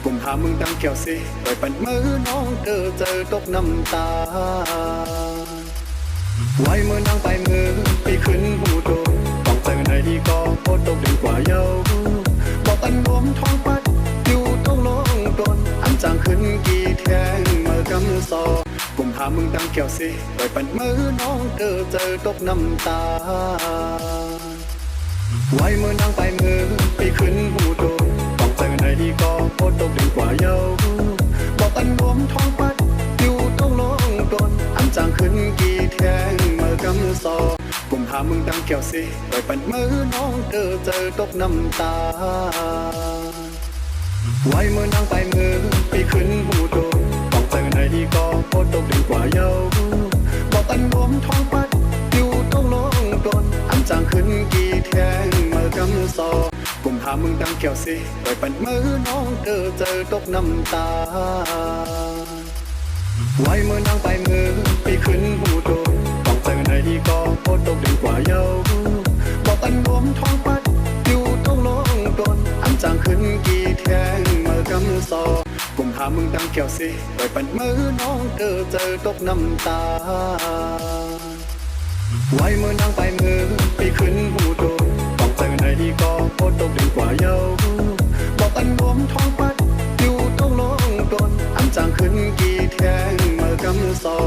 ผมหามึงดังแก้วสิปล่อยปั่นมือน้องเจอตกน้ำตาไว้มือนางไปมือปีขึ้นหูโตต้องเจอในดีก็โคตรตกดีกว่าเยาบอกตันรวมท้องปัดอยู่ต้องลงตนอันจางขึ้นกี่แทงเมื่อกำซอผมหามึงดังแก้วสิปล่อยปั่นมือน้องเจอตกน้ำตาไว้มือนางไปมือปีขึ้นหูโตต้องเจอในดีก็โคตรตกดีกว่าเยาบอกตันรวมท้องปัดอยู่ต้องลงตนอันจางขึ้นกี่แทงเมื่อกำซอผมหามึงดังแก้วสิปล่อยปั่นมือน้องเจอตกน้ำตาไว้มือนางไปมือปีขึ้นหูโตต้องเจอในดีก็โคตรตกดีกว่าเยาบอกตันรวมท้องปัดอยู่ต้องลงตนอันจางขึ้นกี่แทงเมื่อกำซอผมหามึงดังแก้วสิปล่อยปั่นมือน้องเจอตกน้ำตาไว้มือนางไปมือปีขึ้นหูโตต้องเจอในดีก็โคตรตกดีกว่าเยาบอกตันรวมท้องปัดอยู่ต้องลงตนอันจางขึ้นกี่แทงเมื่อกำซอผมหามึงดังแก้วสิปล่อยปั่นมือน้องเจอตกน้ำตาไว้มือนางไปมือปีขึ้นหูโตต้องเจอในดีก็โคตรตกดีกว่าเยาบอกตันรวมท้องปัดอยู่ต้องลงตนอันจางขึ้นกี่แทงเมื่อกำซอ